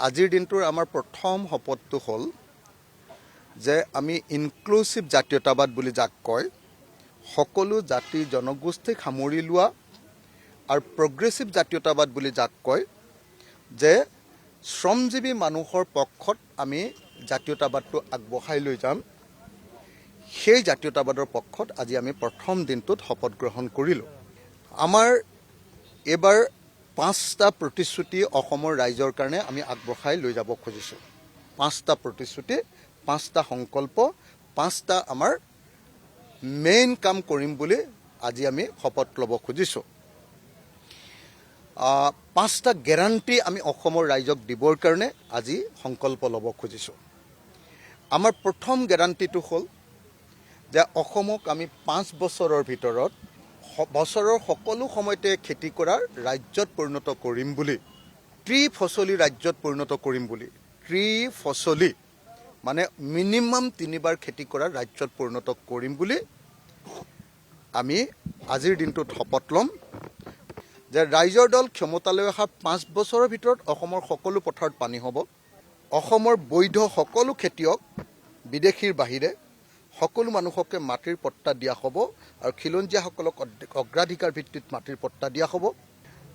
আজিৰ দিনটোৰ আমাৰ প্ৰথম শপতটো হ'ল যে আমি ইনক্লুচিভ জাতীয়তাবাদ বুলি যাক কয়, সকলো জাতি জনগোষ্ঠীক সামৰি লোৱা আৰু প্ৰগ্ৰেছিভ জাতীয়তাবাদ বুলি যাক কয়, যে শ্ৰমজীৱী মানুহৰ পক্ষত আমি জাতীয়তাবাদটো আগবঢ়াই লৈ যাম, সেই জাতীয়তাবাদৰ পক্ষত আজি আমি প্ৰথম দিনটোত শপত গ্ৰহণ কৰিলোঁ। আমাৰ এইবাৰ 5টা প্ৰতিশ্ৰুতি অসমৰ ৰাইজৰ কাৰণে আমি আগবঢ়াই লৈ যাব খুজিছোঁ। 5টা প্ৰতিশ্ৰুতি, 5টা সংকল্প, 5টা আমাৰ মেইন কাম কৰিম বুলি আজি আমি শপত ল'ব খুজিছোঁ। 5টা গেৰাণ্টি আমি অসমৰ ৰাইজক দিবৰ কাৰণে আজি সংকল্প ল'ব খুজিছোঁ। আমাৰ প্ৰথম গেৰাণ্টিটো হ'ল যে অসমক আমি 5 বছৰৰ ভিতৰত বছৰৰ সকলো সময়তে খেতি কৰাৰ ৰাজ্যত পৰিণত কৰিম বুলি, ত্ৰিফচলী ৰাজ্যত পৰিণত কৰিম বুলি। ত্ৰিফচলী মানে মিনিমাম 3বাৰ খেতি কৰাৰ ৰাজ্যত পৰিণত কৰিম বুলি আমি আজিৰ দিনটোত শপত ল'ম যে ৰাইজৰ দল ক্ষমতালৈ অহা 5 বছৰৰ ভিতৰত অসমৰ সকলো পথাৰত পানী হ'ব। অসমৰ বৈধ সকলো খেতিয়ক বিদেশীৰ বাহিৰে সকলো মানুহকে মাটিৰ পট্টা দিয়া হ'ব আৰু খিলঞ্জীয়াসকলক অগ্ৰাধিকাৰ ভিত্তিত মাটিৰ পট্টা দিয়া হ'ব।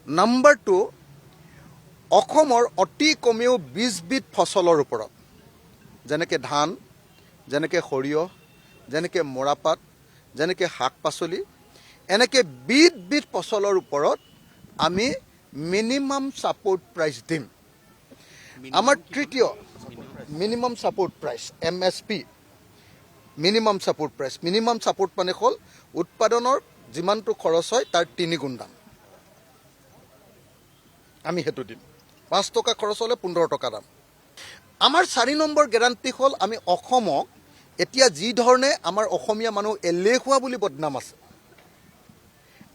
নম্বৰ 2, অসমৰ অতি কমেও 20 বিধ ফচলৰ ওপৰত, যেনেকৈ ধান, যেনেকৈ সৰিয়হ, যেনেকৈ মৰাপাট, যেনেকৈ শাক পাচলি, এনেকৈ বিধ ফচলৰ ওপৰত আমি মিনিমাম ছাপোৰ্ট প্ৰাইচ দিম। আমাৰ তৃতীয় minimum support price MSP, minimum support price. Minimum support মানে হ'ল উৎপাদনৰ যিমানটো খৰচ হয় তাৰ 3 গুণ দাম আমি সেইটো দিম। 5 টকা খৰচ হ'লে 15 টকা দাম। আমাৰ 4 নম্বৰ গেৰাণ্টি হ'ল আমি অসমক এতিয়া যি ধৰণে আমাৰ অসমীয়া মানুহ এলেহুৱা বুলি বদনাম আছে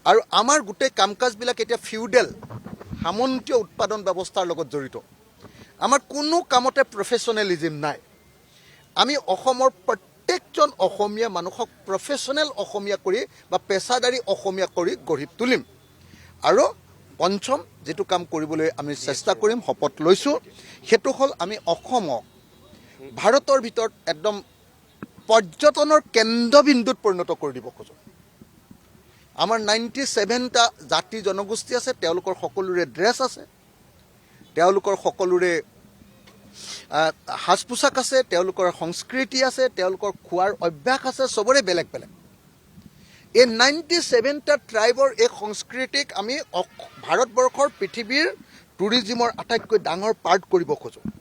আৰু আমাৰ গোটেই কাম কাজবিলাক এতিয়া ফিউডেল সামন্তীয় উৎপাদন ব্যৱস্থাৰ লগত জড়িত, আমাৰ কোনো কামতে প্ৰফেচনেলিজিম নাই। আমি অসমৰ প্ৰত্যেকজন অসমীয়া মানুহক প্ৰফেচনেল অসমীয়া কৰি বা পেছাদাৰী অসমীয়া কৰি গঢ়ি তুলিম। আৰু পঞ্চম যিটো কাম কৰিবলৈ আমি চেষ্টা কৰিম, শপত লৈছোঁ, সেইটো হ'ল আমি অসমক ভাৰতৰ ভিতৰত একদম পৰ্যটনৰ কেন্দ্ৰবিন্দুত পৰিণত কৰি দিব খোজোঁ। আমাৰ 97টা জাতি জনগোষ্ঠী আছে, তেওঁলোকৰ সকলোৰে ড্ৰেছ আছে, তেওঁলোকৰ সকলোৰে সাজ পোছাক আছে, তেওঁলোকৰ সংস্কৃতি আছে, তেওঁলোকৰ খোৱাৰ অভ্যাস আছে, চবৰে বেলেগ বেলেগ। এই 97টা ট্ৰাইবৰ এই সংস্কৃতিক আমি ভাৰতবৰ্ষৰ পৃথিৱীৰ টুৰিজিমৰ আটাইতকৈ ডাঙৰ পাৰ্ট কৰিব খোজোঁ।